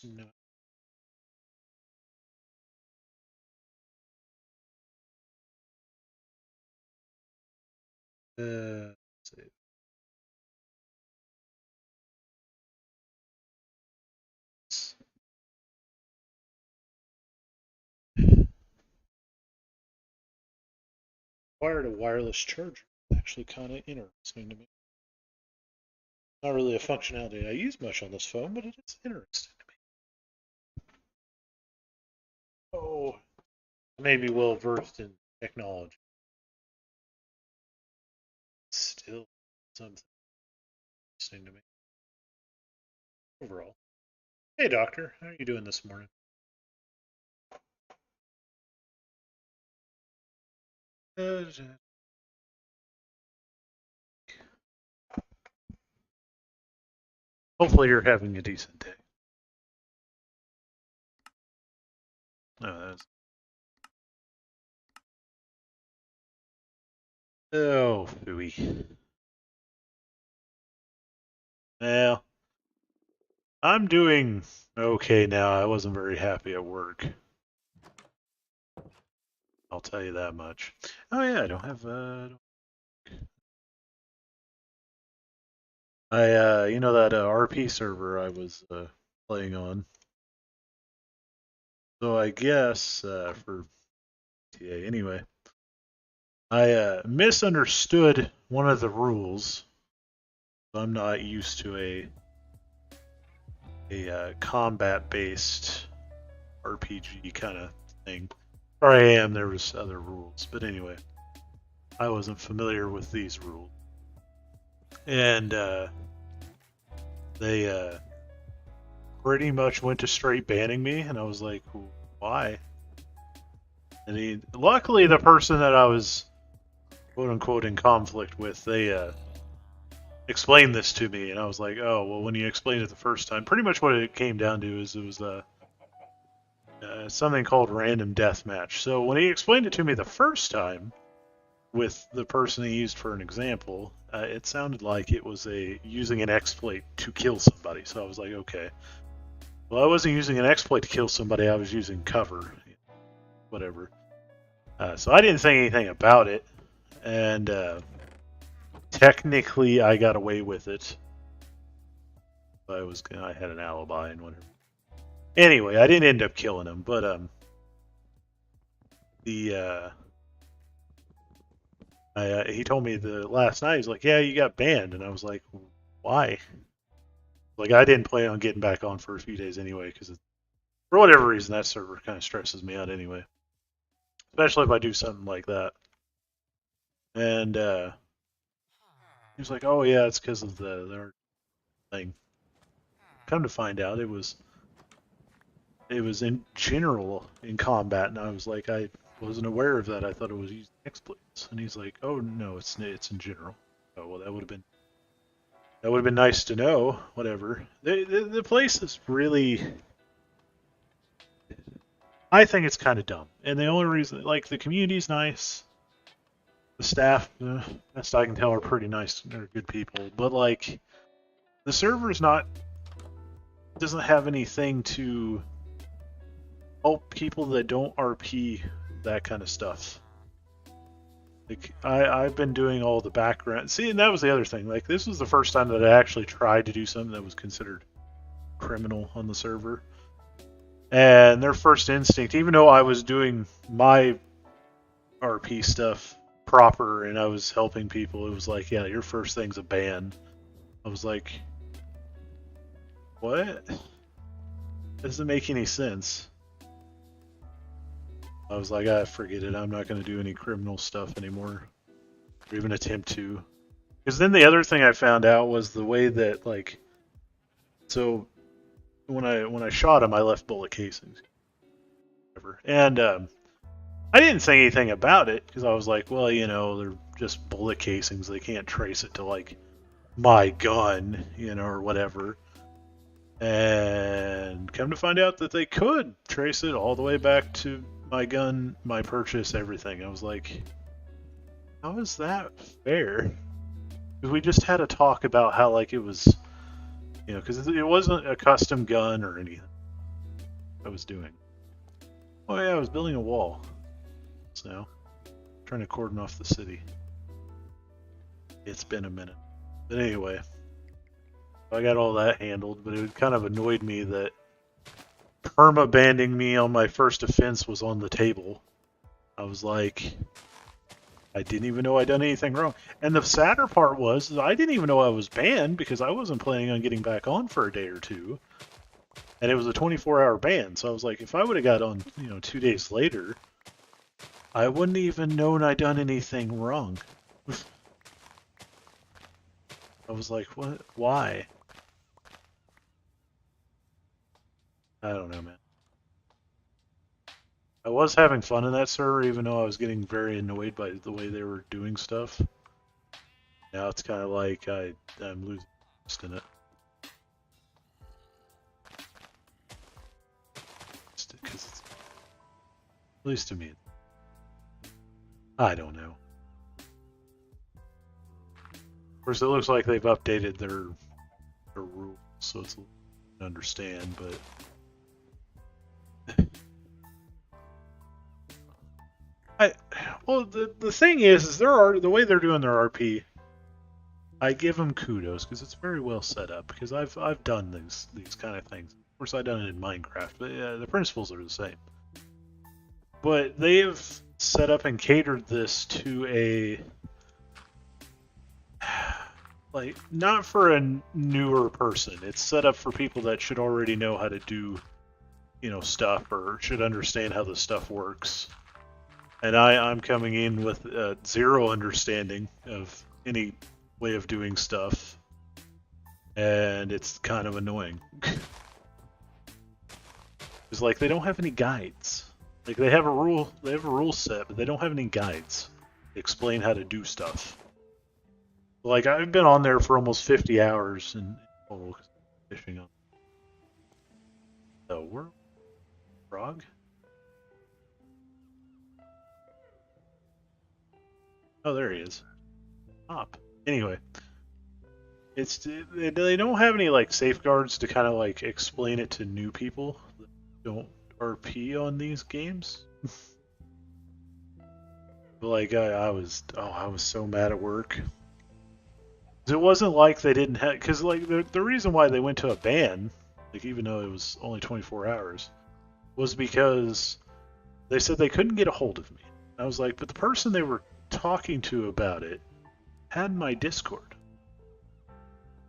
No. Let's see. Wired a wireless charger. Actually, kind of interesting to me. Not really a functionality I use much on this phone, but it is interesting to me. Oh, maybe well versed in technology. Still something interesting to me overall. Hey, doctor, how are you doing this morning? Uh, Hopefully, you're having a decent day. That's... Oh, phooey. Well, I'm doing okay now. I wasn't very happy at work. I'll tell you that much. Oh yeah, I don't have you know that RP server I was playing on. So I guess for TA anyway, I misunderstood one of the rules. I'm not used to a combat based RPG kind of thing. Or I am. There was other rules, but anyway, I wasn't familiar with these rules, and they pretty much went to straight banning me, and I was like, why? And luckily, the person that I was quote unquote in conflict with, they explained this to me, and I was like, oh, well, when you explained it the first time, pretty much what it came down to is it was something called random deathmatch. So when he explained it to me the first time with the person he used for an example, it sounded like it was using an exploit to kill somebody. So I was like, okay. Well, I wasn't using an exploit to kill somebody. I was using cover, whatever. So I didn't say anything about it, and technically I got away with it. I had an alibi and whatever. Anyway, I didn't end up killing him, but the he told me the last night. He's like, "Yeah, you got banned," and I was like, "Why?" Like, I didn't plan on getting back on for a few days anyway, because for whatever reason that server kind of stresses me out anyway, especially if I do something like that. And he was like, "Oh yeah, it's because of the thing." Come to find out, it was in general in combat, and I was like, I wasn't aware of that. I thought it was using exploits, and he's like, oh no, it's in general. Oh well, that would have been nice to know. Whatever. The place is really, I think it's kind of dumb, and the only reason, like, the community's nice, the staff, best I can tell, are pretty nice. They're good people, but like, the server's not doesn't have anything to help people that don't RP that kind of stuff. Like, I've been doing all the background. See, and that was the other thing. Like, this was the first time that I actually tried to do something that was considered criminal on the server. And their first instinct, even though I was doing my RP stuff proper and I was helping people, it was like, yeah, your first thing's a ban. I was like, what? That doesn't make any sense. I was like, forget it. I'm not going to do any criminal stuff anymore, or even attempt to. Because then the other thing I found out was the way that, like, so when I shot him, I left bullet casings, whatever, and I didn't say anything about it because I was like, well, they're just bullet casings. They can't trace it to like my gun, or whatever. And come to find out that they could trace it all the way back to my gun, my purchase, everything. I was like, how is that fair? Because we just had a talk about how, like, it was, because it wasn't a custom gun or anything. I was doing. Oh yeah, I was building a wall. So, trying to cordon off the city. It's been a minute. But anyway, I got all that handled, but it kind of annoyed me that perma-banding me on my first offense was on the table. I was like, I didn't even know I'd done anything wrong. And the sadder part was I didn't even know I was banned because I wasn't planning on getting back on for a day or two. And it was a 24-hour ban, so I was like, if I would have got on, 2 days later, I wouldn't even known I'd done anything wrong. I was like, what? Why? I don't know, man. I was having fun in that server, even though I was getting very annoyed by the way they were doing stuff. Now it's kind of like I'm losing interest in it. Because at least to me, I don't know. Of course, it looks like they've updated their rules, so it's to understand, but well, the thing is the way they're doing their RP. I give them kudos because it's very well set up. Because I've done these kind of things. Of course, I've done it in Minecraft, but yeah, the principles are the same. But they have set up and catered this to a like not for a newer person. It's set up for people that should already know how to do, stuff or should understand how the stuff works. And I'm coming in with zero understanding of any way of doing stuff, and it's kind of annoying. It's like they don't have any guides. Like they have a rule set, but they don't have any guides to explain how to do stuff. Like I've been on there for almost 50 hours in total fishing on. So we're frog. Oh, there he is. Top. Anyway, they don't have any like safeguards to kind of like explain it to new people that don't RP on these games. But like I was so mad at work. It wasn't like they didn't have, because like the reason why they went to a ban, like even though it was only 24 hours, was because they said they couldn't get a hold of me. I was like, but the person they were talking to about it had my Discord.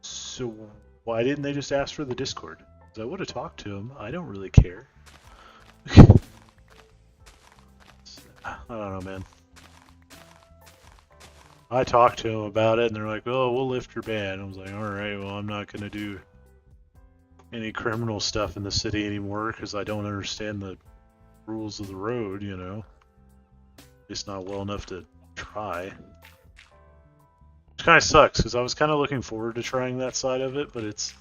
So why didn't they just ask for the Discord? Because I would have talked to him. I don't really care. I don't know, man. I talked to them about it, and they're like, "Oh, we'll lift your ban." I was like, "All right, well, I'm not gonna do any criminal stuff in the city anymore because I don't understand the rules of the road. It's not well enough to try." Which kind of sucks because I was kind of looking forward to trying that side of it, but it's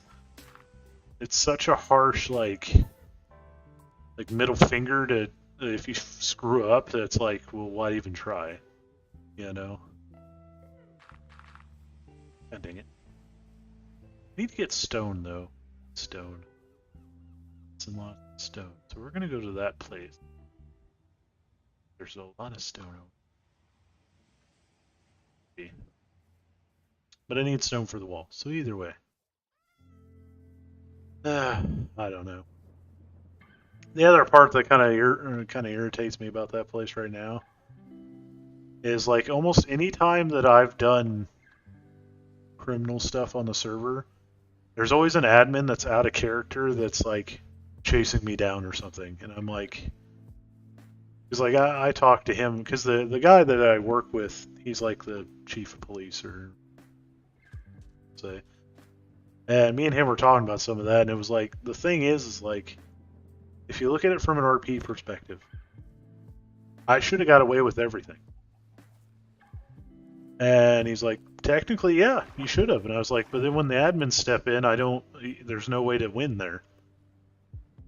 such a harsh like middle finger to if you screw up. That's like, well, why even try? God dang it. I need to get stone, though. Stone. It's a lot of stone. So we're going to go to that place. There's a lot of stone over here. But I need stone for the wall. So either way. I don't know. The other part that kind of irritates me about that place right now is like almost any time that I've done criminal stuff on the server, there's always an admin that's out of character that's like chasing me down or something, and I'm like, because like I talked to him because the guy that I work with, he's like the chief of police or say, and me and him were talking about some of that, and it was like the thing is like if you look at it from an RP perspective, I should have got away with everything. And he's like, technically, yeah, you should have. And I was like, but then when the admins step in, there's no way to win there.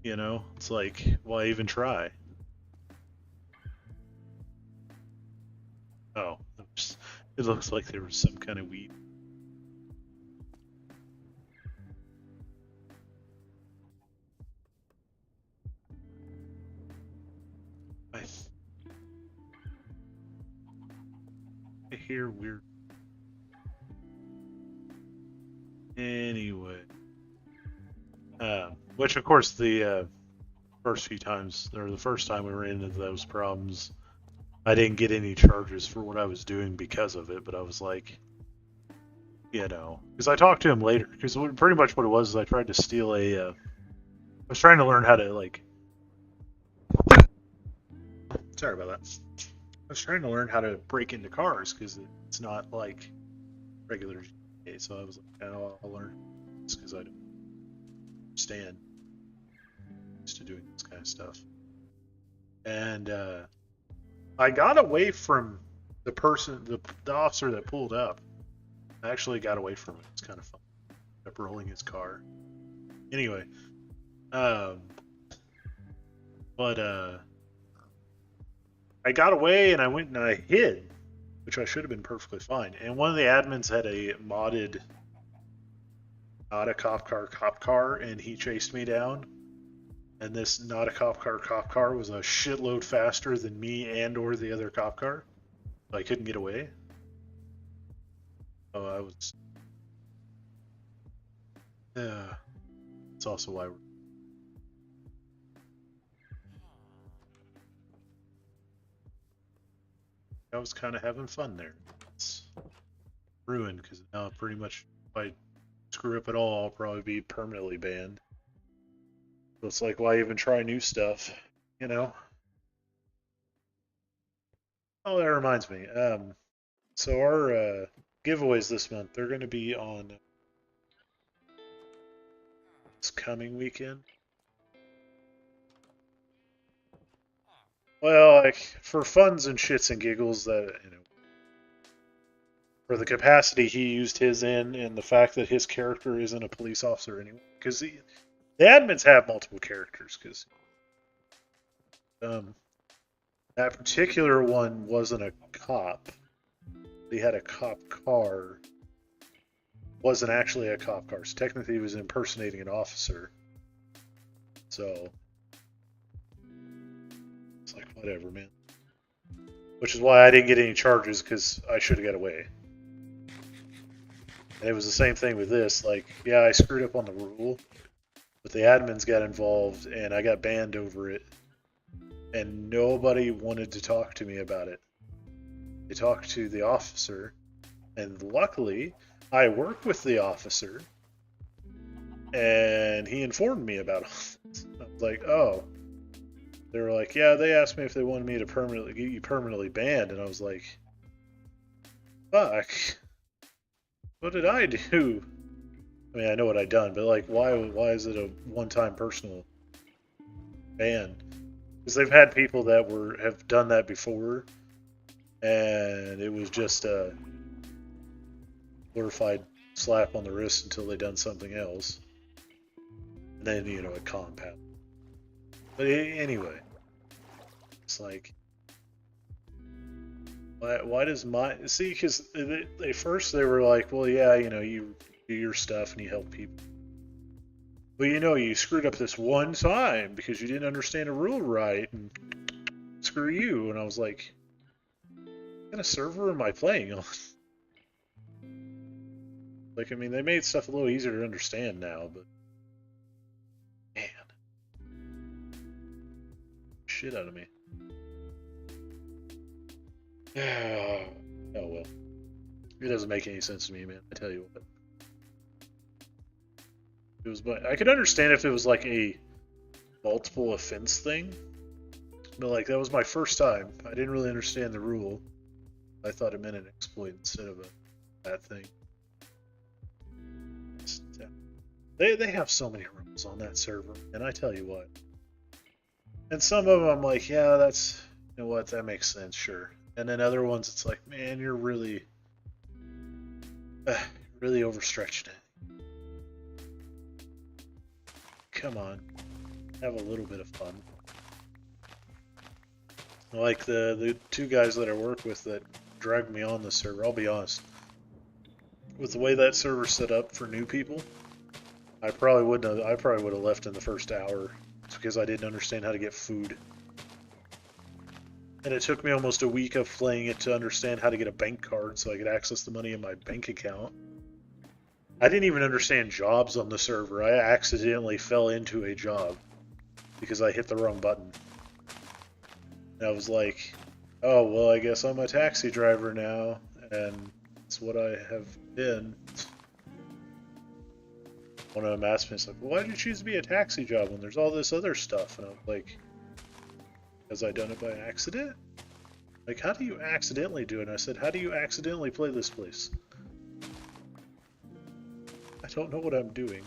It's like, why even try? Oh, it looks like there was some kind of weed. hear weird. Anyway. Which, of course, the first few times, or the first time we ran into those problems, I didn't get any charges for what I was doing because of it, but I was like, you know, because I talked to him later, because pretty much what it was is I tried to steal I was trying to learn how to, like, sorry about that. I was trying to learn how to break into cars, because it's not like regular GTA, so I was like, oh, I'll learn this because I don't understand used to doing this kind of stuff. And I got away from the person, the officer that pulled up. I actually got away from it. It's kind of fun. Kept rolling his car. Anyway, but I got away and I went and I hid, which I should have been perfectly fine. And one of the admins had a modded, not a cop car, and he chased me down. And this not a cop car was a shitload faster than me and or the other cop car. So I couldn't get away. So I was... That's also why I was kind of having fun there. It's ruined because now pretty much if I screw up at all, I'll probably be permanently banned. So it's like, why even try new stuff, you know? Oh, that reminds me. So our giveaways this month, they're going to be on this coming weekend. Well, like for funs and shits and giggles, that you know, for the capacity he used his in, and the fact that his character isn't a police officer anymore, because the admins have multiple characters, because that particular one wasn't a cop. He had a cop car. Wasn't actually a cop car. So technically he was impersonating an officer. So it's like, whatever, man. Which is why I didn't get any charges, because I should have got away. And it was the same thing with this. Like, yeah, I screwed up on the rule, but the admins got involved and I got banned over it. And nobody wanted to talk to me about it. They talked to the officer, and luckily, I work with the officer, and he informed me about it. I was like, oh. They were like, yeah, they asked me if they wanted me to get you permanently banned, and I was like, fuck. What did I do? I mean, I know what I'd done, but like, why is it a one-time personal ban? Because they've had people that have done that before, and it was just a glorified slap on the wrist until they done something else, and then you know it compounded. But anyway, it's like, why does my see? Because they first they were like, well, yeah, you know, you do your stuff and you help people. But you know, you screwed up this one time because you didn't understand a rule right, and screw you. And I was like, what kind of server am I playing on? Like, I mean, they made stuff a little easier to understand now, but man, shit out of me. Oh well, it doesn't make any sense to me, man. I tell you what. It was, but I could understand if it was like a multiple offense thing, but like that was my first time. I didn't really understand the rule. I thought it meant an exploit instead of a bad thing. They have so many rules on that server, and I tell you what. And some of them I'm like, yeah, that's, you know what, that makes sense, sure. And then other ones, it's like, man, you're really overstretching it. Come on, have a little bit of fun. Like the two guys that I work with that dragged me on the server, I'll be honest. With the way that server's set up for new people, I probably would have left in the first hour. It's because I didn't understand how to get food. And it took me almost a week of playing it to understand how to get a bank card so I could access the money in my bank account. I didn't even understand jobs on the server. I accidentally fell into a job because I hit the wrong button. And I was like, oh, well, I guess I'm a taxi driver now, and that's what I have been. One of them asked me, it's like, well, why did you choose to be a taxi job when there's all this other stuff? And I was like, because I done it by accident? Like, how do you accidentally do it? And I said, how do you accidentally play this place? I don't know what I'm doing.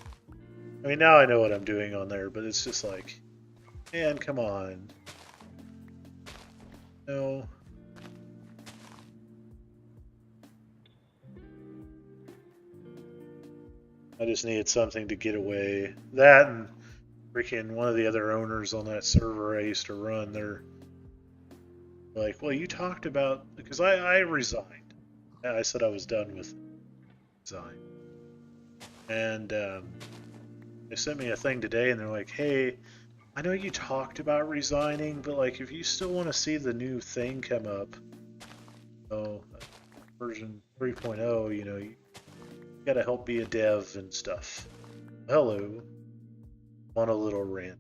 I mean, now I know what I'm doing on there, but it's just like, man, come on. No. I just needed something to get away. That and freaking one of the other owners on that server I used to run, they're like, well, you talked about, because I resigned. I said I was done with resign. And they sent me a thing today, and they're like, hey, I know you talked about resigning, but like, if you still want to see the new thing come up, version 3.0, you know, you gotta help be a dev and stuff. Hello. On a little rant.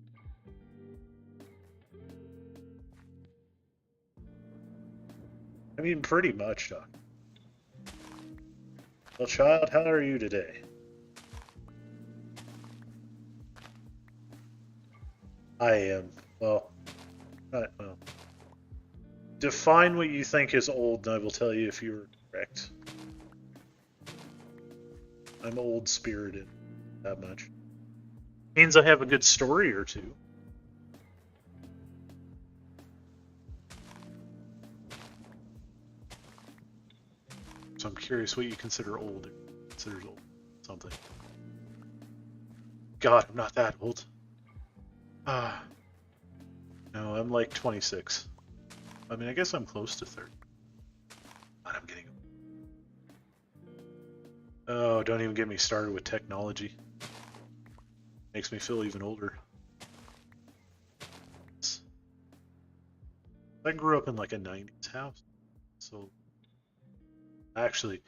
I mean, pretty much, Doc. Well, child, how are you today? I am. Well, well. Define what you think is old, and I will tell you if you are correct. I'm old-spirited. That much. Means I have a good story or two. So I'm curious what you consider old. Considers old something. God, I'm not that old. No, I'm like 26. I mean, I guess I'm close to 30. God, I'm getting. Oh, don't even get me started with technology. Makes me feel even older. I grew up in like a 90s house, so actually,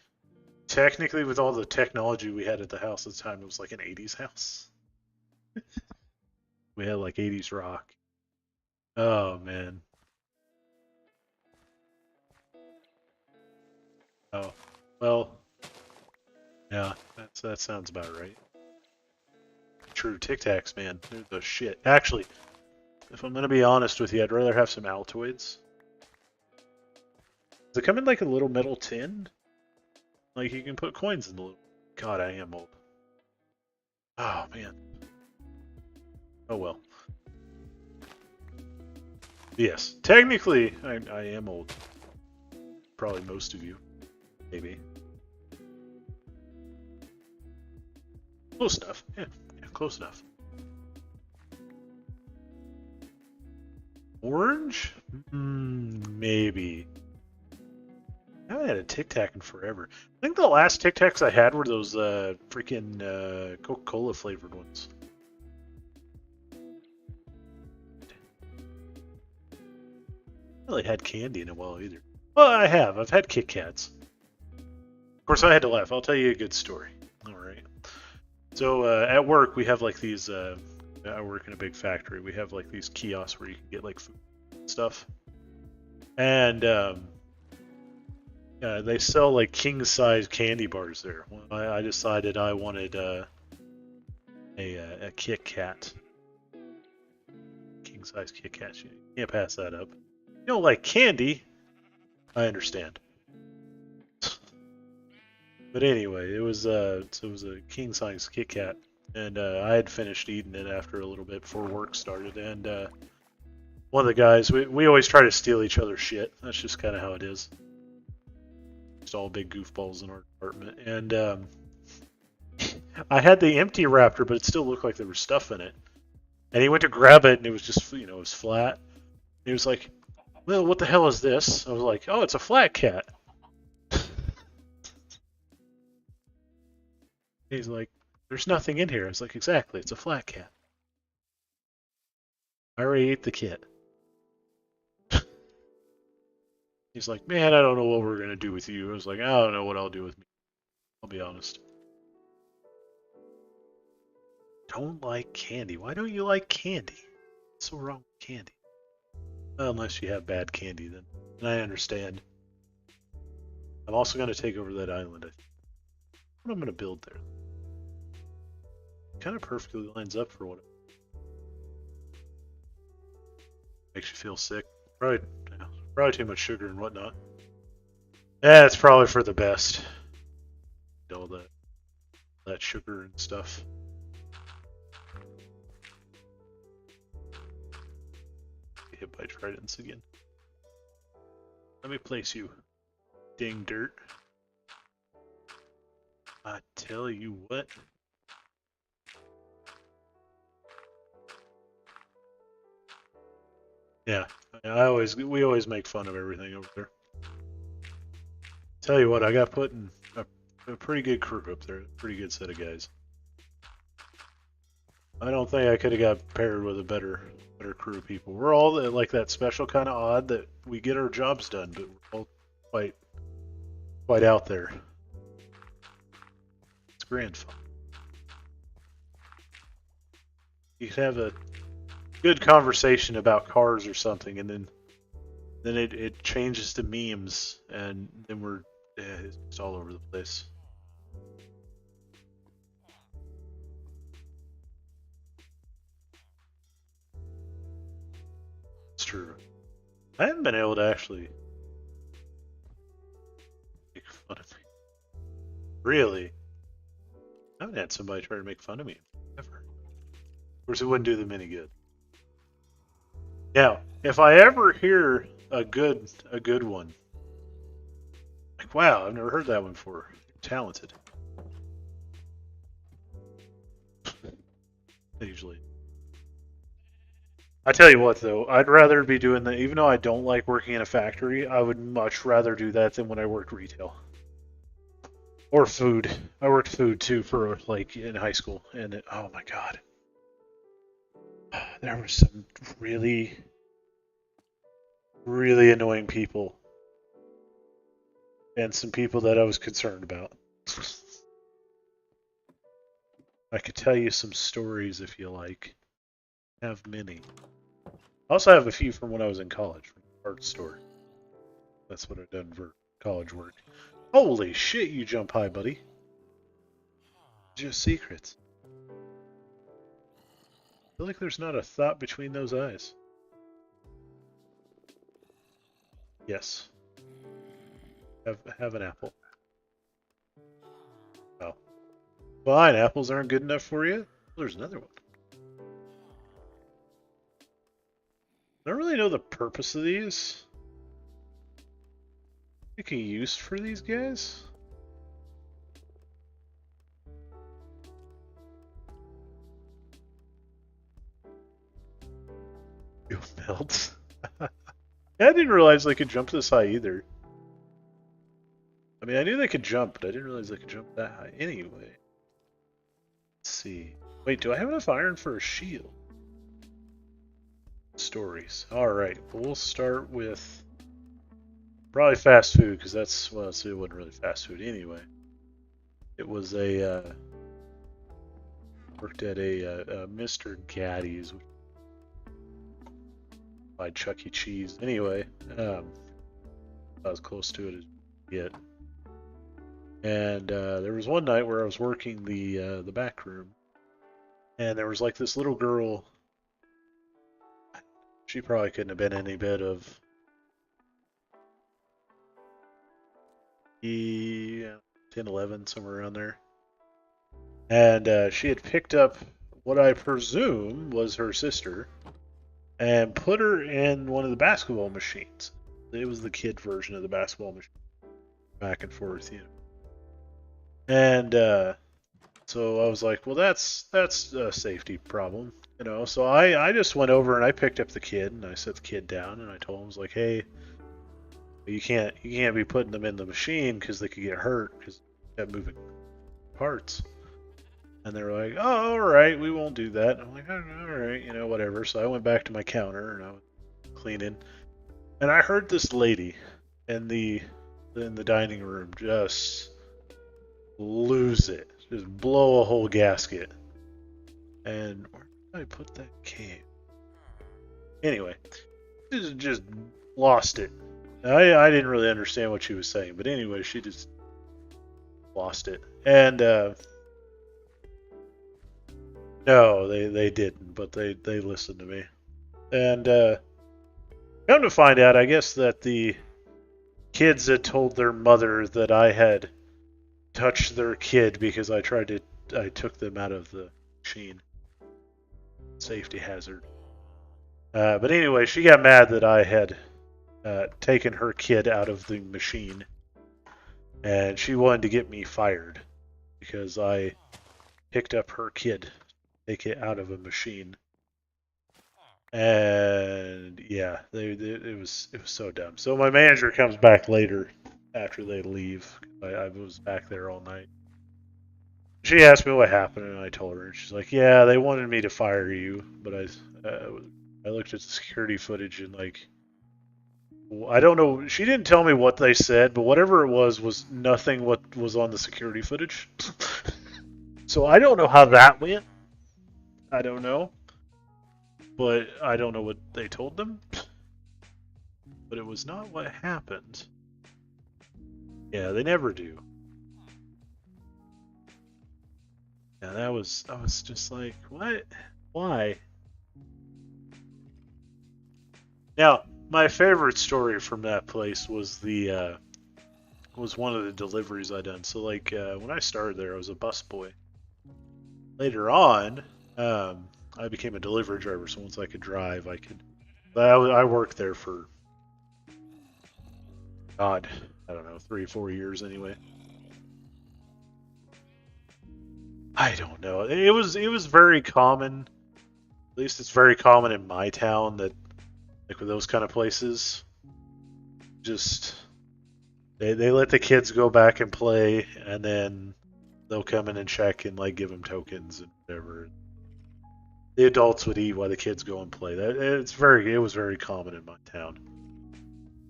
technically, with all the technology we had at the house at the time, it was like an 80s house. We had like 80s rock. Oh man. Oh, well, yeah, that sounds about right. True, Tic Tacs, man, they're the shit. Actually, if I'm gonna be honest with you, I'd rather have some Altoids. Does it come in like a little metal tin? Like you can put coins in the little. God, I am old. Oh man. Oh well. Yes, technically, I am old. Probably most of you, maybe. Close enough. Yeah, close enough. Orange? Maybe. I haven't had a Tic Tac in forever. I think the last Tic Tacs I had were those freaking Coca-Cola flavored ones. I haven't really had candy in a while either. Well, I have. I've had Kit Kats. Of course, I had to laugh. I'll tell you a good story. All right. So at work, we have like these. I work in a big factory. We have like these kiosks where you can get like food and stuff, and they sell like king size candy bars there. Well, I decided I wanted a Kit Kat, king size Kit Kat. You can't pass that up. You don't like candy? I understand. But anyway, it was a king size Kit Kat, and I had finished eating it after a little bit before work started. And one of the guys, we always try to steal each other's shit. That's just kind of how it is. Just all big goofballs in our department. And I had the empty Raptor, but it still looked like there was stuff in it. And he went to grab it, and it was just, it was flat. He was like, "Well, what the hell is this?" I was like, "Oh, it's a flat cat." He's like, "There's nothing in here." I was like, "Exactly, it's a flat cat. I already ate the kit." He's like, man, I don't know what we're going to do with you. I was like, I don't know what I'll do with me. I'll be honest. Don't like candy. Why don't you like candy? What's so wrong with candy? Unless you have bad candy, then. And I understand. I'm also going to take over that island. What I'm going to build there. Kind of perfectly lines up for what it makes you feel sick. Probably too much sugar and whatnot. Yeah, it's probably for the best. All that sugar and stuff. Get hit by tridents again. Let me place you. Ding dirt. I tell you what. Yeah, we always make fun of everything over there. Tell you what, I got put in a pretty good crew up there, a pretty good set of guys. I don't think I could have got paired with a better crew of people. We're all like that special kind of odd that we get our jobs done, but we're all quite out there. It's grand fun. You can have a good conversation about cars or something, and then it changes to memes, and then it's just all over the place. It's true. I haven't been able to actually make fun of me. Really? I haven't had somebody try to make fun of me ever. Of course, it wouldn't do them any good. Yeah, if I ever hear a good one, like, wow, I've never heard that one before. You're talented. Usually. I tell you what, though, I'd rather be doing that. Even though I don't like working in a factory, I would much rather do that than when I worked retail or food. I worked food too for like in high school, and oh my god, there were some really, really annoying people, and some people that I was concerned about. I could tell you some stories if you like. I have many. I also have a few from when I was in college, from the art store. That's what I've done for college work. Holy shit, you jump high, buddy. Just secrets. I feel like there's not a thought between those eyes. Yes. Have an apple. Oh. Fine, apples aren't good enough for you? There's another one. I don't really know the purpose of these. Make a use for these guys? You melt. I didn't realize they could jump this high either. I mean, I knew they could jump, but I didn't realize they could jump that high anyway. Let's see. Wait, do I have enough iron for a shield? Stories. Alright, we'll start with probably fast food, because that's, well, so it wasn't really fast food anyway. It was worked at a Mr. Gaddy's, by Chuck E. Cheese. Anyway, I was close to it as yet. And there was one night where I was working the back room, and there was like this little girl. She probably couldn't have been any bit of 10, 11, somewhere around there. And she had picked up what I presume was her sister and put her in one of the basketball machines. It was the kid version of the basketball machine. Back and forth, you know. And so I was like, well, that's a safety problem, you know. So I just went over and I picked up the kid and I set the kid down and I told him, I was like, hey, you can't be putting them in the machine because they could get hurt because they kept moving parts. And they were like, oh, all right, we won't do that. And I'm like, all right, you know, whatever. So I went back to my counter and I was cleaning, and I heard this lady, in the dining room, just lose it, just blow a whole gasket. And where did I put that cave? Anyway, just lost it. I didn't really understand what she was saying, but anyway, she just lost it. And no, they didn't, but they listened to me. And come to find out, I guess that the kids had told their mother that I had touched their kid because I took them out of the machine. Safety hazard. But anyway, she got mad that I had taken her kid out of the machine, and she wanted to get me fired because I picked up her kid, take it out of a machine. And yeah, it was so dumb. So my manager comes back later after they leave. I was back there all night. She asked me what happened, and I told her. And she's like, "Yeah, they wanted me to fire you, but I looked at the security footage and like, I don't know. She didn't tell me what they said, but whatever it was nothing what was on the security footage. So I don't know how that went. I don't know, but I don't know what they told them. But it was not what happened. Yeah, they never do. Yeah, I was just like, what? Why? Now, my favorite story from that place was was one of the deliveries I done. So like when I started there, I was a busboy. Later on, I became a delivery driver. So once I could drive, I worked there for God, I don't know, 3 or 4 years anyway. I don't know. It was very common. At least it's very common in my town that like with those kind of places, just they let the kids go back and play, and then they'll come in and check and like give them tokens and whatever. The adults would eat while the kids go and play. It was very common in my town.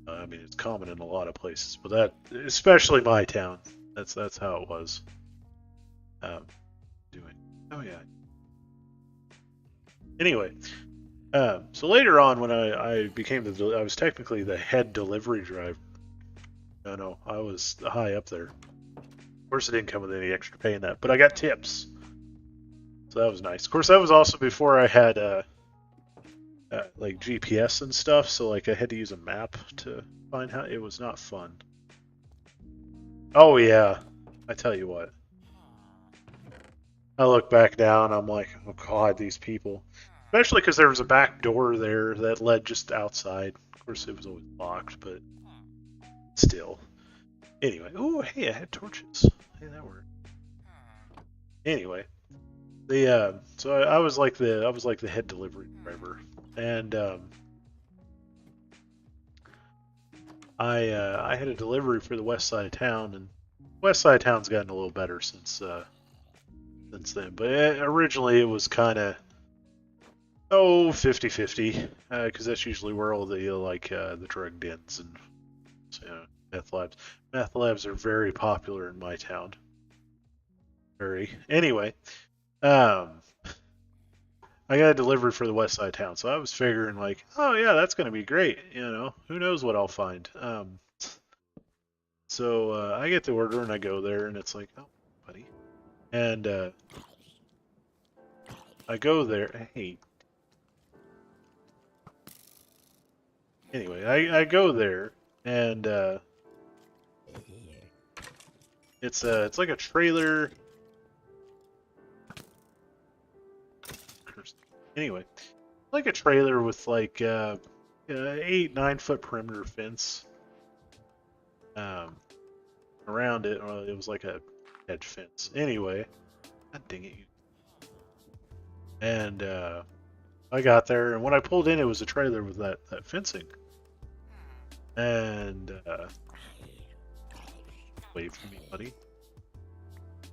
I mean, it's common in a lot of places, but that especially my town. That's how it was. Doing. Oh yeah. Anyway, so later on when I became I was technically the head delivery driver. No, I was high up there. Of course, it didn't come with any extra pay in that, but I got tips, so that was nice. Of course, that was also before I had like GPS and stuff, so like I had to use a map to find how. It was not fun. Oh yeah, I tell you what. I look back down, I'm like, oh god, these people. Especially because there was a back door there that led just outside. Of course, it was always locked, but still. Anyway, oh hey, I had torches. Hey, that worked. Anyway, so I was like the head delivery driver, and I had a delivery for the west side of town, and west side of town's gotten a little better since then. But originally it was kind of 50-50, because that's usually where all the the drug dens and meth labs. Meth labs are very popular in my town. Very. Anyway, I got a delivery for the west side of town, so I was figuring like, oh yeah, that's gonna be great. Who knows what I'll find. So I get the order and I go there and it's like, oh, buddy, and I go there. Hey. Anyway, I go there and it's like a trailer. Anyway, like a trailer with like 8-9 foot perimeter fence around it. Or it was like a hedge fence. Anyway, God dang it. And I got there, and when I pulled in, it was a trailer with that fencing. And wait for me, buddy.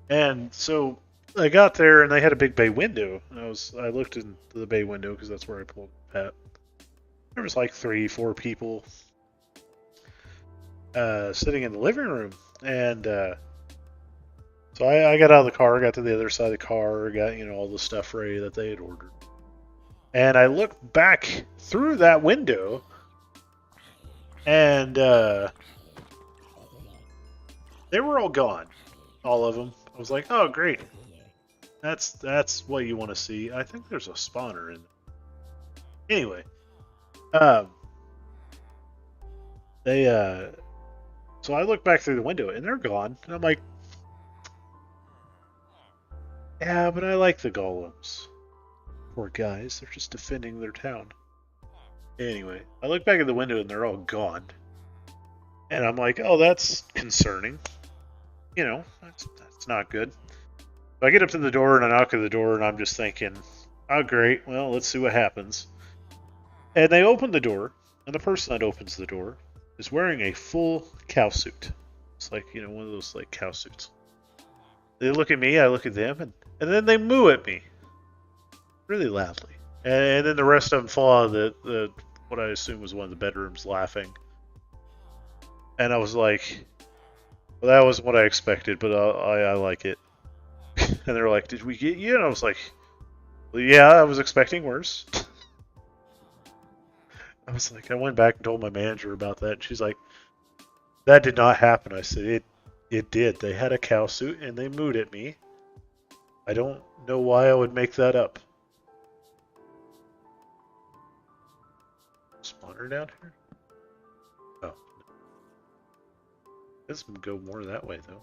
And so I got there, and they had a big bay window. And I looked into the bay window because that's where I pulled Pat. There was like 3-4 people. sitting in the living room, and so I got out of the car, got to the other side of the car, got all the stuff ready that they had ordered, and I looked back through that window, and they were all gone, all of them. I was like, oh great, that's what you want to see. I think there's a spawner in there. Anyway, they so I look back through the window and they're gone, and I'm like, yeah, but I like the golems. Poor guys, they're just defending their town. Anyway, I look back at the window and they're all gone, and I'm like, oh, that's concerning. That's not good. So I get up to the door and I knock at the door and I'm just thinking, oh great, well, let's see what happens. And they open the door, and the person that opens the door is wearing a full cow suit. It's like, one of those like cow suits. They look at me, I look at them, and then they moo at me. Really loudly. And then the rest of them fall out of the what I assume was one of the bedrooms laughing. And I was like, well, that wasn't what I expected, but I like it. And they're like, did we get you? And I was like, well, yeah, I was expecting worse. I went back and told my manager about that, and she's like, that did not happen. I said, it did. They had a cow suit, and they mooed at me. I don't know why I would make that up. Spawner down here? Oh. This would go more that way, though.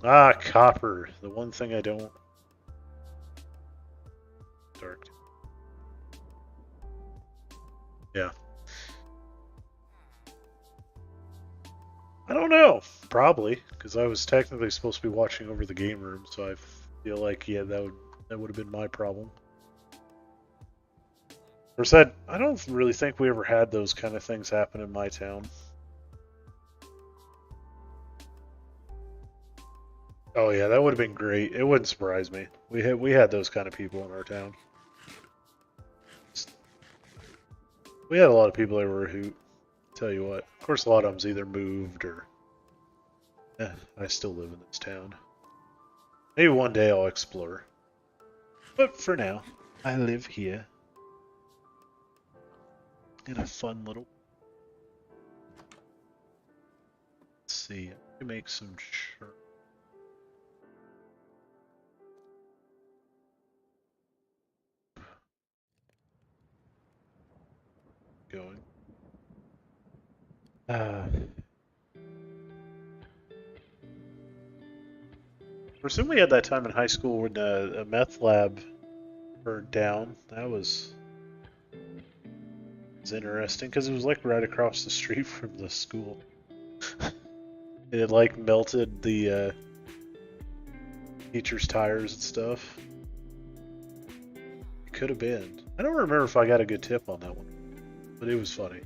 Ah, copper. The one thing I don't... Dark. Yeah. I don't know. Probably, because I was technically supposed to be watching over the game room, so I feel like, yeah, that would have been my problem. Or said, I don't really think we ever had those kind of things happen in my town. Oh yeah, that would have been great. It wouldn't surprise me. We had those kind of people in our town. We had a lot of people that were a hoot. Tell you what. Of course, a lot of them's either moved or... I still live in this town. Maybe one day I'll explore. But for now, I live here. In a fun little... Let's see. I can make some shirts. Going. I presume we had that time in high school when a meth lab burned down. That was interesting because it was like right across the street from the school. It had like melted the teachers' tires and stuff. It could have been. I don't remember if I got a good tip on that one, but it was funny.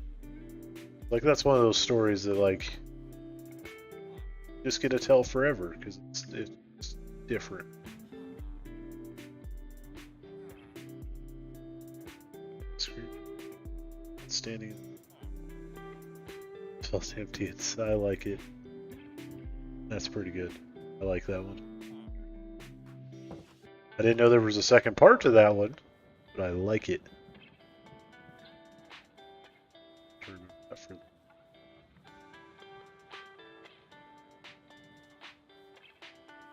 Like, that's one of those stories that, like, just get to tell forever, because it's different. Standing. Felt empty. I like it. That's pretty good. I like that one. I didn't know there was a second part to that one, but I like it.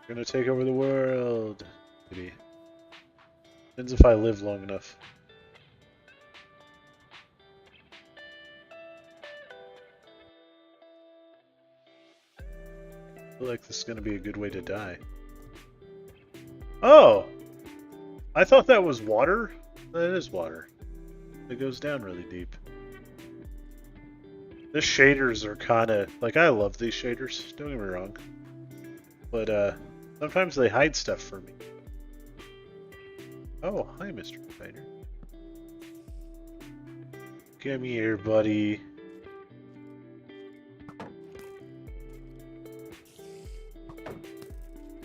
We're gonna take over the world. Maybe. Depends if I live long enough. I feel like this is gonna be a good way to die. Oh! I thought that was water. That is water. It goes down really deep. The shaders are kinda... Like, I love these shaders. Don't get me wrong. But, sometimes they hide stuff from me. Oh, hi, Mr. Spider. Come here, buddy.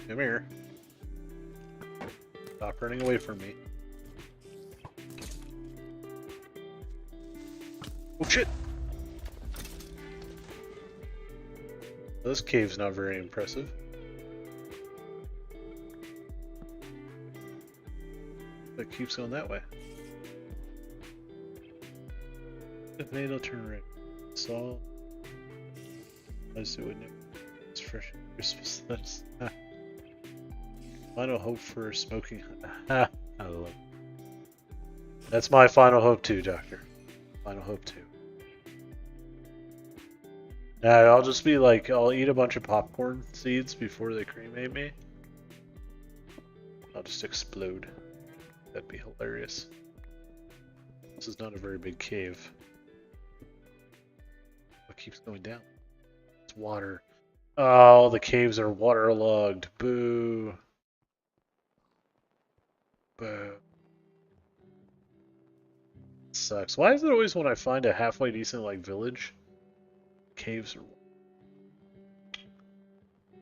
Come here. Stop running away from me. Oh, shit! This cave's not very impressive. It keeps going that way. Tomato turn red. Salt. Let's do it. It's fresh Christmas. That's final hope for smoking. I love it. That's my final hope too, Doctor. Final hope too. I'll just be like, I'll eat a bunch of popcorn seeds before they cremate me. I'll just explode. That'd be hilarious. This is not a very big cave. What keeps going down? It's water. Oh, the caves are waterlogged. Boo. Boo. Sucks. Why is it always when I find a halfway decent like village, caves are?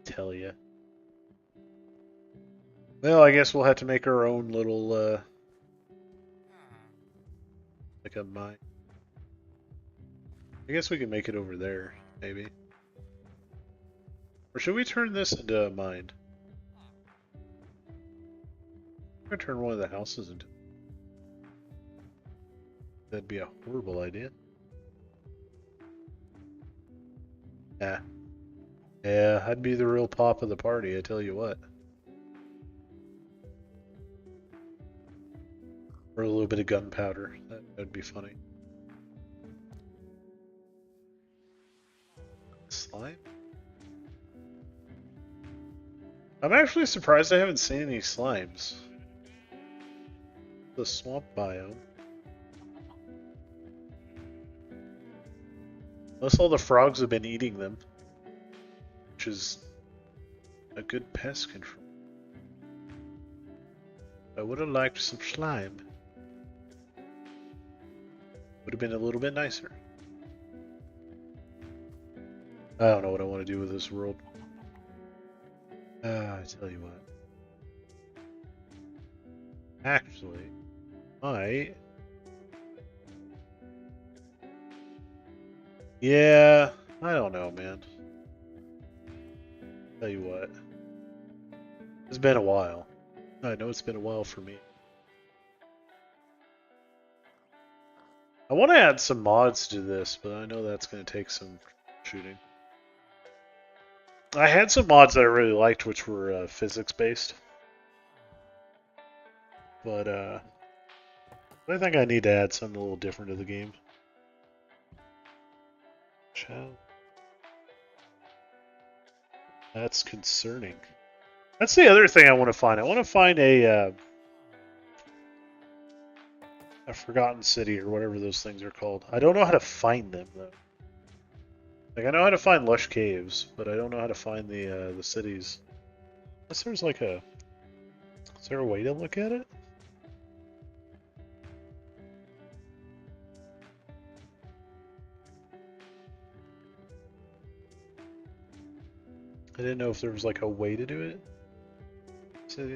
Tell ya. Well, I guess we'll have to make our own little like a mine. I guess we can make it over there, maybe. Or should we turn this into a mine? I'm gonna turn one of the houses into. That'd be a horrible idea. Yeah. Yeah, I'd be the real pop of the party, I tell you what. Or a little bit of gunpowder. That'd be funny. Slime? I'm actually surprised I haven't seen any slimes. The swamp biome. Unless all the frogs have been eating them. Which is a good pest control. I would have liked some slime. Would have been a little bit nicer. I don't know what I want to do with this world. I tell you what. Actually, yeah, I don't know, man. Tell you what. It's been a while. I know it's been a while for me. I want to add some mods to this, but I know that's going to take some shooting. I had some mods that I really liked, which were physics-based. But I think I need to add something a little different to the game. That's concerning. That's the other thing I want to find. I want to find a forgotten city or whatever those things are called. I don't know how to find them though. Like I know how to find lush caves, but I don't know how to find the cities. Unless there's like a, is there a way to look at it? I didn't know if there was like a way to do it. So,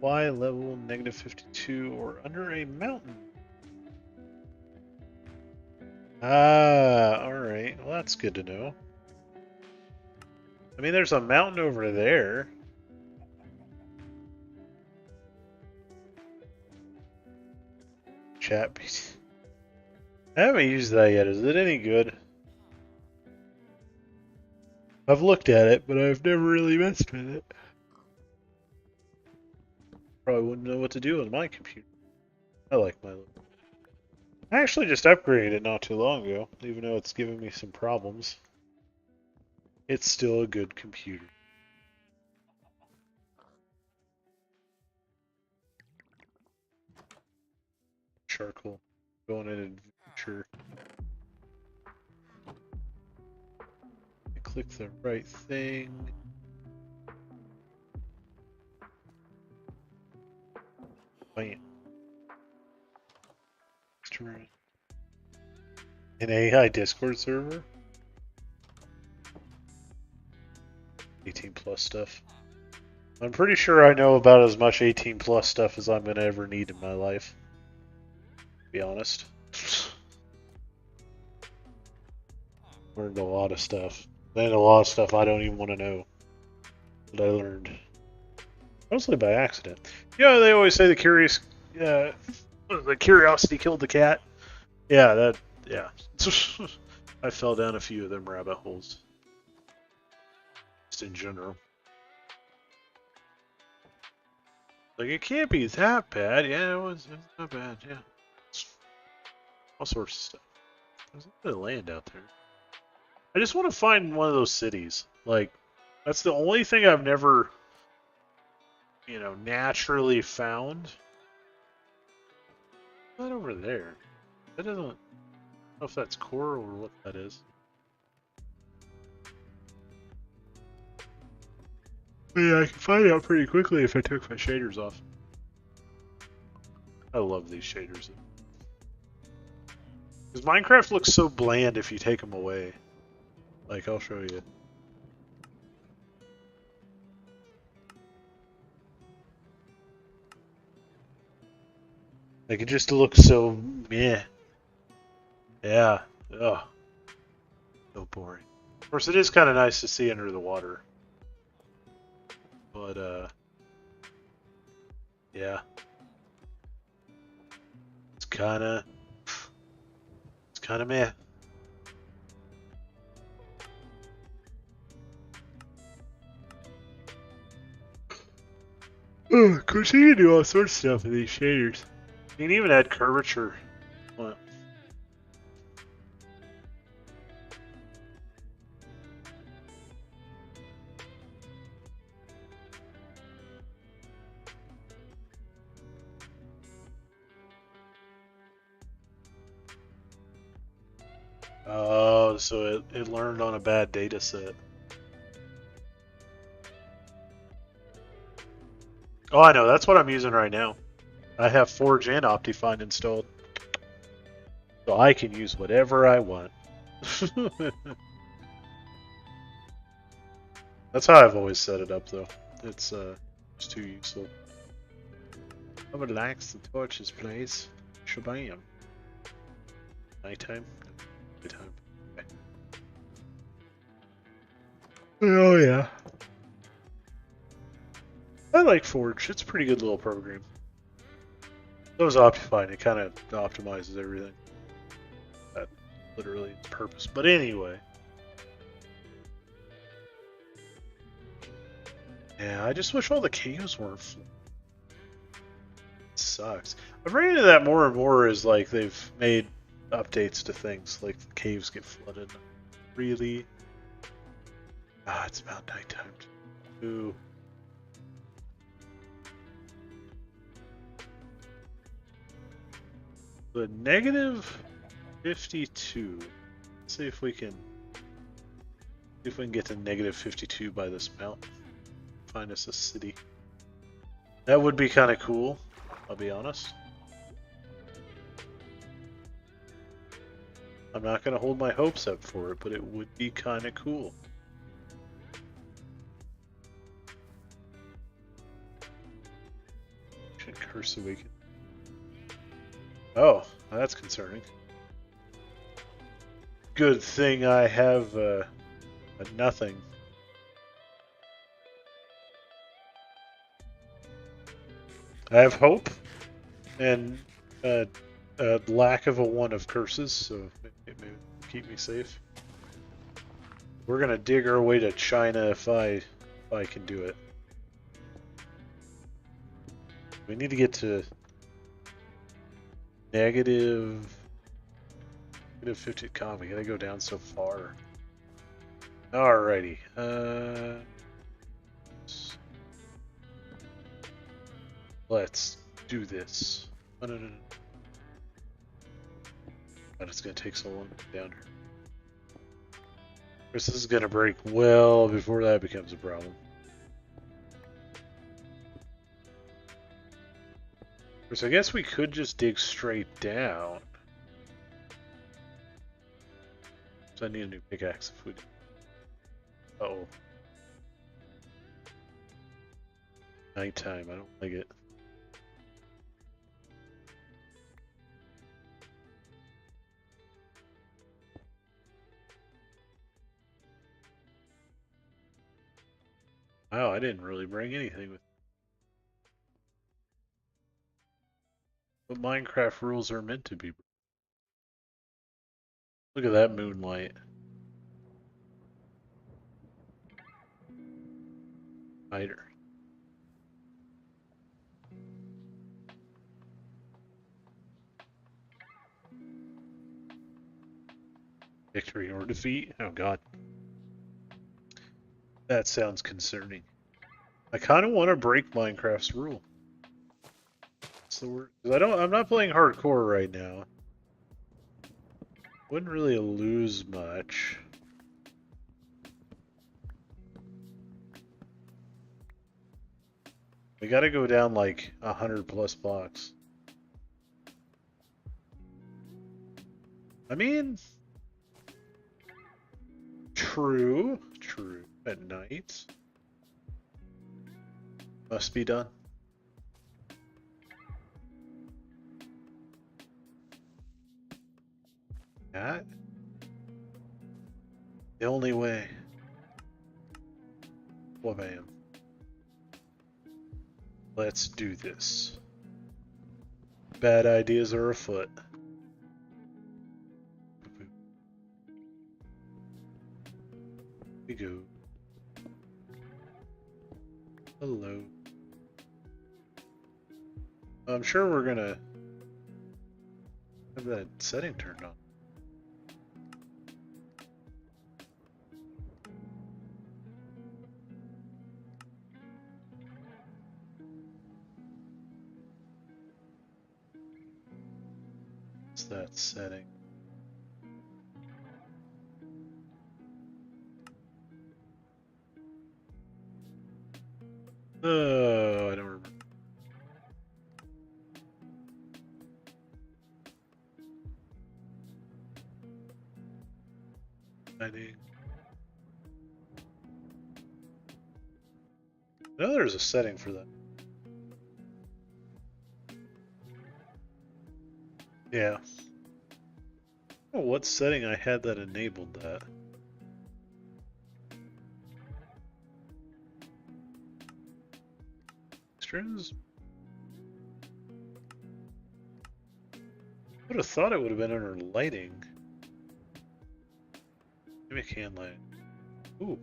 Y level -52 or under a mountain. Ah, alright. Well, that's good to know. I mean, there's a mountain over there. Chat. I haven't used that yet. Is it any good? I've looked at it, but I've never really messed with it. Probably wouldn't know what to do on my computer. I like my little... I actually just upgraded it not too long ago, even though it's giving me some problems. It's still a good computer. Charcoal. Go on an adventure. Click the right thing. Bam. An AI Discord server? 18 plus stuff. I'm pretty sure I know about as much 18 plus stuff as I'm gonna ever need in my life. To be honest. Learned a lot of stuff. Then a lot of stuff I don't even want to know that I learned. Mostly by accident. Yeah, they always say the curiosity killed the cat. Yeah, yeah. I fell down a few of them rabbit holes. Just in general. Like, it can't be that bad. Yeah, it's not bad, yeah. All sorts of stuff. There's a bit of land out there. I just want to find one of those cities. Like, that's the only thing I've never, naturally found. Not over there. That doesn't know if that's core or what that is. Yeah, I can find out pretty quickly if I took my shaders off. I love these shaders. Because Minecraft looks so bland if you take them away. Like, I'll show you. Like, it just looks so meh. Yeah. Ugh. So boring. Of course, it is kind of nice to see under the water. But, yeah. It's kind of meh. Of course, you can do all sorts of stuff with these shaders. You can even add curvature. What? Oh, so it learned on a bad data set. Oh, I know. That's what I'm using right now. I have Forge and Optifine installed. So I can use whatever I want. That's how I've always set it up, though. It's too useful. I would like the torches, please. Shabam. Nighttime? Daytime. Okay. Oh, yeah. I like Forge. It's a pretty good little program. So is Optifine. It kind of optimizes everything. That literally its purpose. But anyway. Yeah, I just wish all the caves weren't full. It sucks. I've run into that more and more as like they've made updates to things. Like the caves get flooded. Really? Ah, it's about nighttime. Ooh. The negative 52. Let's see if we can get to negative 52 by this mountain. Find us a city. That would be kind of cool, I'll be honest. I'm not going to hold my hopes up for it, but it would be kind of cool. Should curse awaken. Oh, that's concerning. Good thing I have a nothing. I have hope and a lack of a one of curses, so it may keep me safe. We're gonna dig our way to China if I can do it. We need to get to negative 50. God, we gotta go down so far. Alrighty. Let's do this. Oh, no. God, it's gonna take so long to get down here. Of course, this is gonna break well before that becomes a problem. Of course, I guess we could just dig straight down. So I need a new pickaxe if we do. Uh-oh. Nighttime, I don't like it. Wow, I didn't really bring anything with me. But Minecraft rules are meant to be. Look at that moonlight. Spider. Victory or defeat? Oh god. That sounds concerning. I kind of want to break Minecraft's rule. That's the word. 'Cause I'm not playing hardcore right now. Wouldn't really lose much. We gotta go down like 100+ blocks. I mean, true. At night. Must be done. That? The only way. Wabam. Let's do this. Bad ideas are afoot. We go. Hello. I'm sure we're gonna have that setting turned on. What's that setting? Oh, I don't remember. I know there's a setting for that. Yeah. I don't know what setting I had that enabled that. Extras? I would have thought it would have been under lighting. Maybe I can light. Ooh.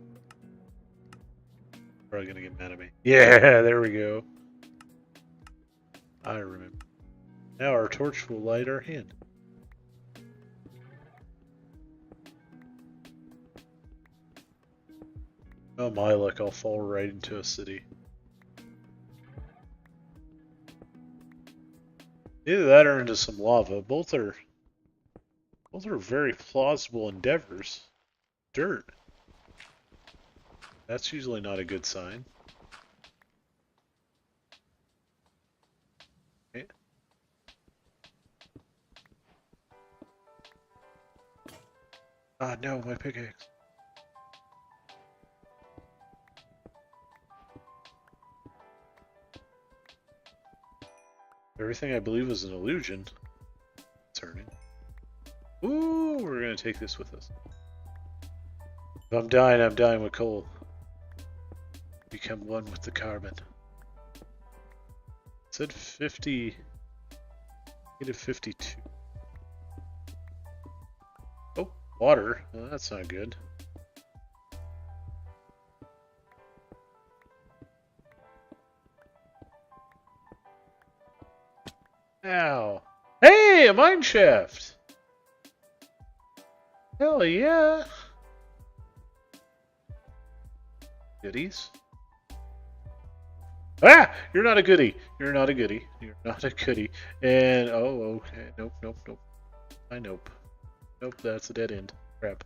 Probably gonna get mad at me. Yeah, there we go. I remember. Now our torch will light our hand. Oh my luck, I'll fall right into a city. Either that or into some lava. Both are very plausible endeavors. Dirt. That's usually not a good sign. Okay. Ah, no, my pickaxe. Everything I believe is an illusion. Turning. Ooh, we're gonna take this with us. If I'm dying with coal. Become one with the carbon. It said 50. Negative 52. Oh, water. Well, that's not good. Ow. Hey, a mine shaft! Hell yeah! Goodies. Ah! You're not a goodie. You're not a goodie. You're not a goodie. And, oh, okay. Nope. I nope. Nope, that's a dead end. Crap.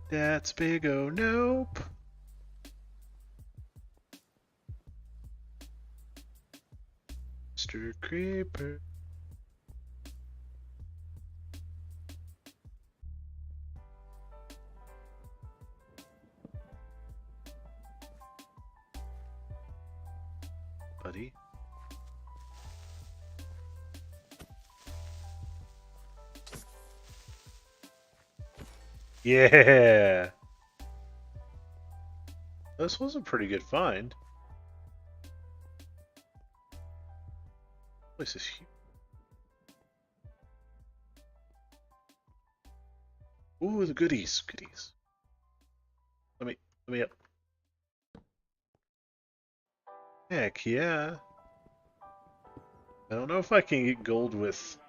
That's big O. Nope. Mr. Creeper. Buddy. Yeah! This was a pretty good find. This is huge. Ooh, the goodies, goodies. Let me up. Heck yeah. I don't know if I can get gold with...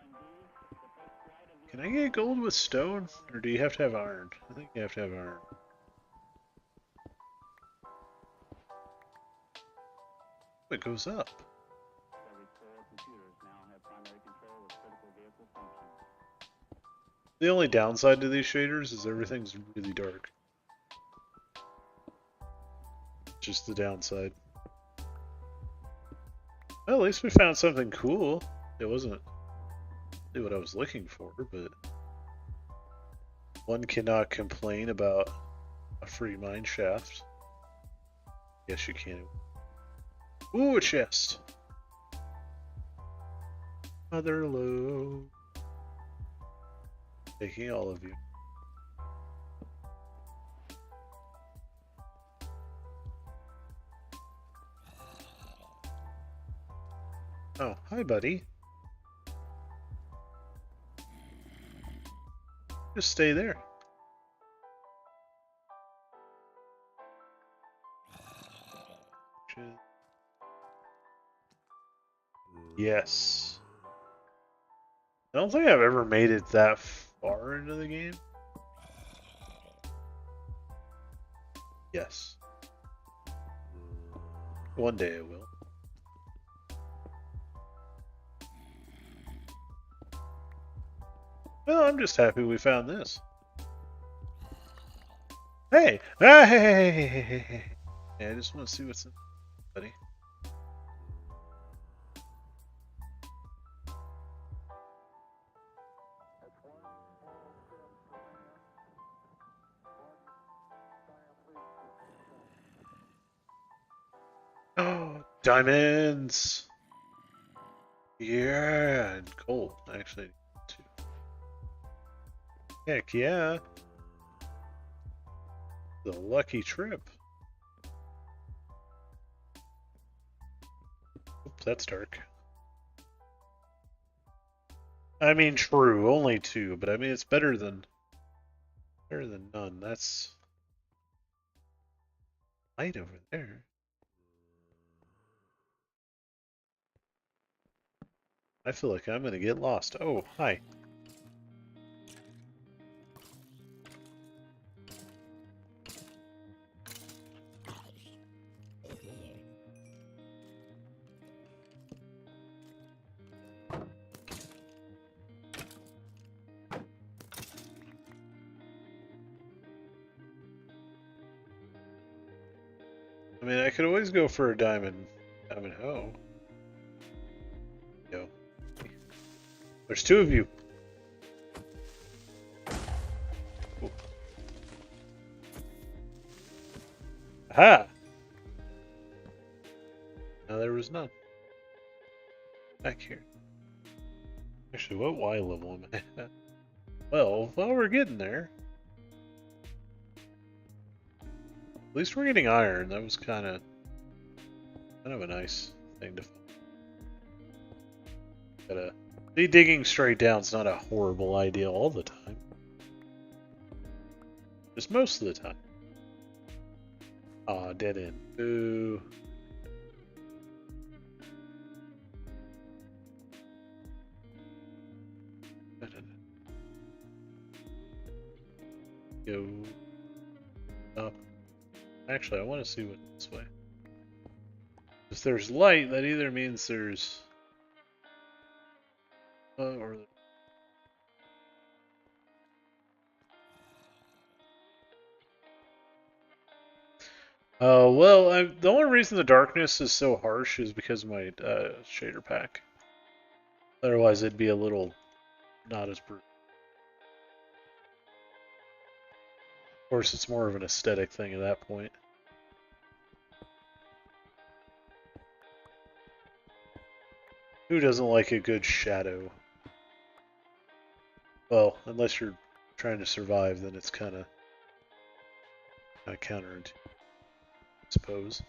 Can I get gold with stone? Or do you have to have iron? I think you have to have iron. It goes up. The only downside to these shaders is everything's really dark. Just the downside. Well, at least we found something cool. It wasn't really what I was looking for, but one cannot complain about a free mine shaft. Yes, you can. Ooh, a chest. Mother low. Taking all of you. Oh, hi, buddy. Just stay there. Yes. I don't think I've ever made it that far into the game. Yes. One day I will. Well, I'm just happy we found this. Hey! Ah, hey! Yeah, I just want to see what's in, buddy. Oh, diamonds! Yeah, and gold, actually, too. Heck yeah! The lucky trip. Oops, that's dark. I mean, true, only two, but I mean, it's better than none. That's light over there. I feel like I'm gonna get lost. Oh, hi. I mean, I could always go for a diamond hoe. Yo. There's two of you. Ooh. Aha! Now there was none. Back here. Actually, what Y level am I at? Well, we're getting there. At least we're getting iron. That was kind of a nice thing to find. Gotta be digging straight down. It's not a horrible idea all the time. Just most of the time. Aw, dead end. Boo. Go up. Actually, I want to see what this way. If there's light, that either means there's or well, the only reason the darkness is so harsh is because of my shader pack. Otherwise, it'd be a little not as brutal. Of course, it's more of an aesthetic thing at that point. Who doesn't like a good shadow? Well, unless you're trying to survive, then it's kind of counterintuitive, I suppose.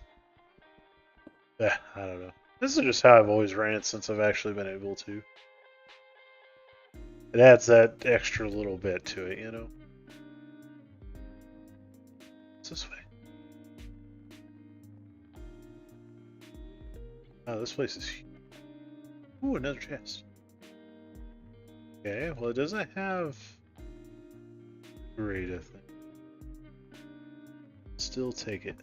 I don't know. This is just how I've always ran it since I've actually been able to. It adds that extra little bit to it, you know? It's this way. Oh, this place is huge. Ooh, another chest. Okay, well it doesn't have great, I think. Still take it.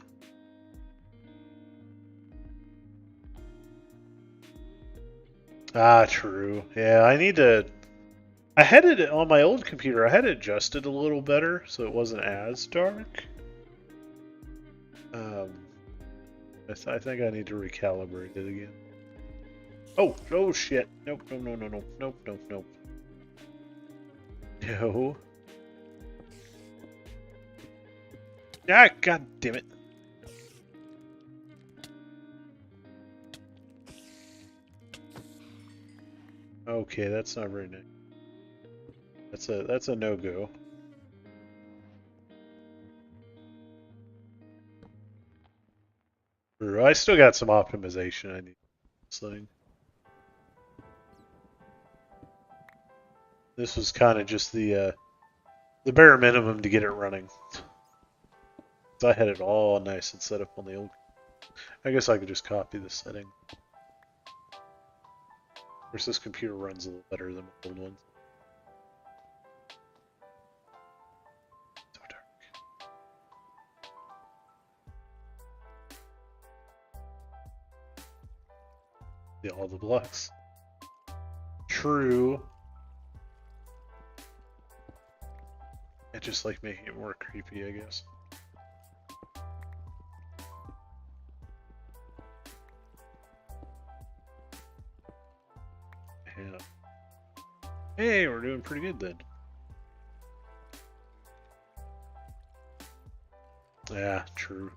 Ah, true. Yeah, I need to... I had it on my old computer, I had it adjusted a little better so it wasn't as dark. I think I need to recalibrate it again. Oh shit. Nope, nope. No. Ah, god damn it. Okay, that's not very nice. That's a no-go. I still got some optimization I need this thing. This was kind of just the bare minimum to get it running. So I had it all nice and set up on the old. I guess I could just copy the setting. Of course, this computer runs a little better than my old ones. So dark. Yeah, all the blocks. True. It just like making it more creepy, I guess. Yeah. Hey, we're doing pretty good then. Yeah, true.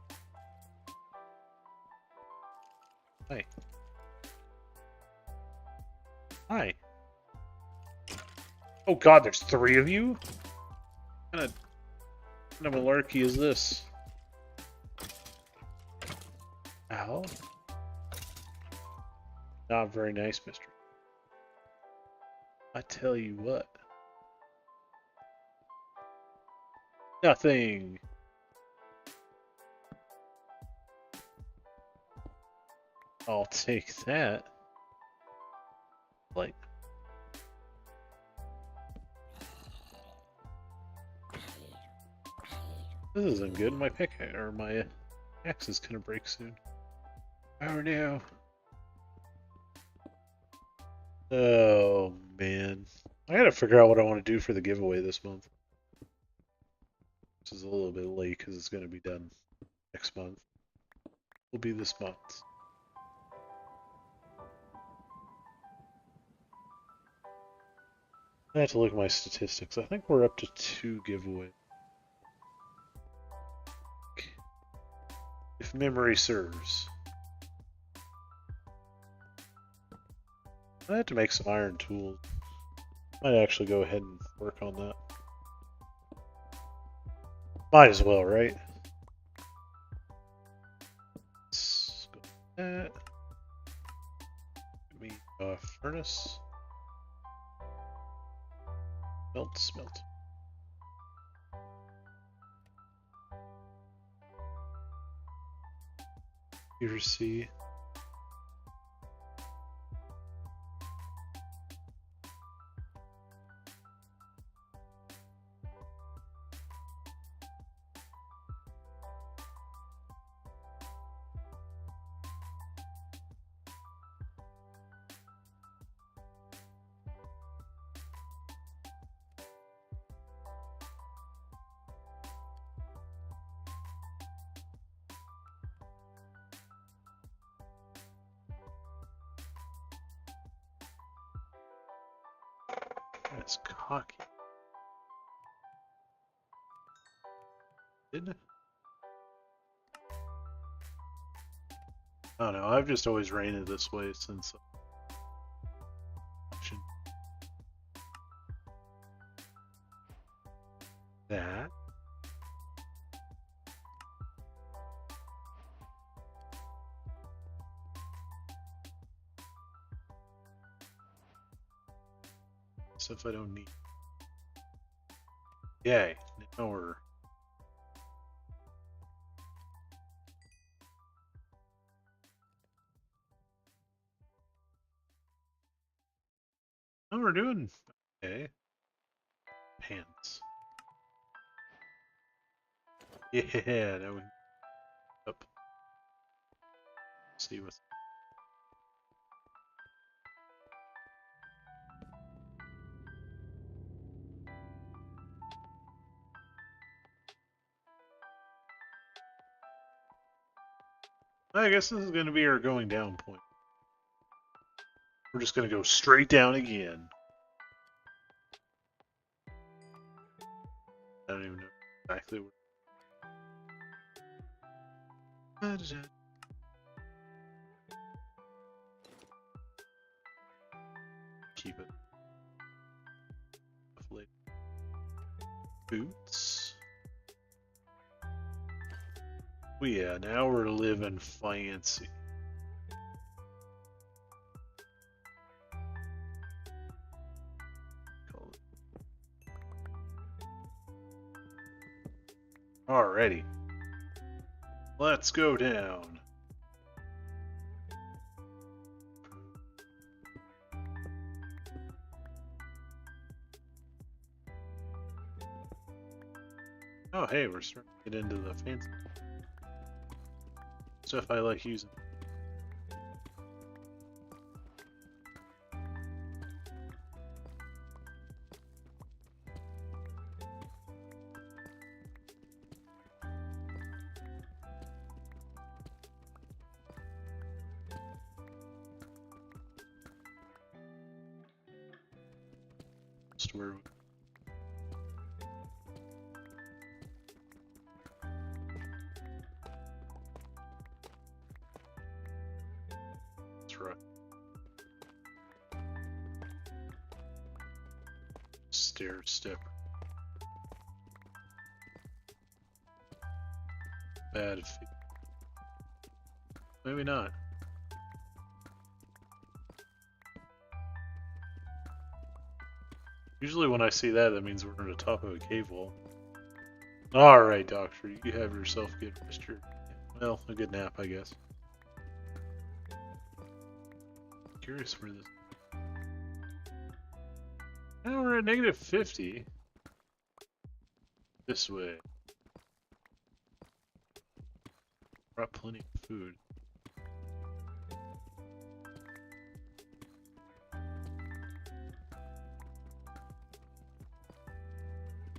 Hi. Hi. Oh god, there's 3 of you? What kind of malarkey is this? Ow. Not very nice, mister. I tell you what. Nothing. I'll take that. Like. This isn't good. My pick or my axe is gonna break soon. Oh no. Oh man. I gotta figure out what I want to do for the giveaway this month. This is a little bit late because it's gonna be done next month. Will be this month. I have to look at my statistics. I think we're up to 2 giveaways. If memory serves. I have to make some iron tools. Might actually go ahead and work on that. Might as well, right? Let's go with that. Give me a furnace. Smelt. Here, see. That's cocky. Didn't it? I don't know. I've just always ran it this way since. stuff I don't need. Yay. Now we're... Oh, we're doing... Okay. Pants. Yeah, now we... Up. See what's... I guess this is going to be our going down point. We're just going to go straight down again. I don't even know exactly where. Keep it. Boots. Oh yeah, now we're living fancy. Alrighty. Let's go down. Oh hey, we're starting to get into the fancy stuff I like using. Where that's right. Stair step. Bad feet. Maybe not. Usually when I see that, that means we're on the top of a cave wall. Alright, Doctor, you have yourself a good rest. Well, a good nap, I guess. Curious where this... Now we're at negative 50. This way. Brought plenty of food.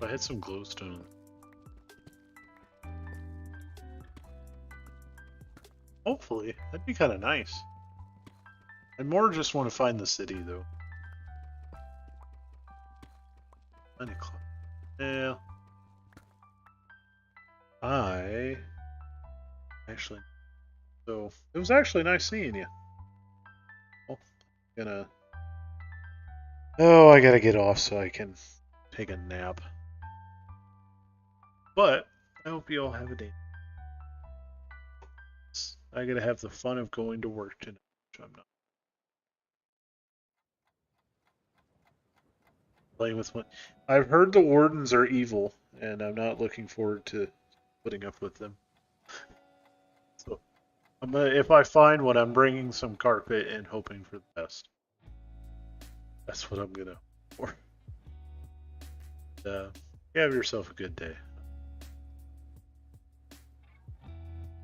I had some glowstone. Hopefully, that'd be kind of nice. I more just want to find the city, though. 9 o'clock. Yeah. Actually... So, it was actually nice seeing you. Oh, Oh, I gotta get off so I can take a nap. But, I hope you all have a day. I gotta have the fun of going to work tonight, which I'm not. Playing with one. I've heard the wardens are evil, and I'm not looking forward to putting up with them. So, if I find one, I'm bringing some carpet and hoping for the best. That's what I'm gonna for. You have yourself a good day.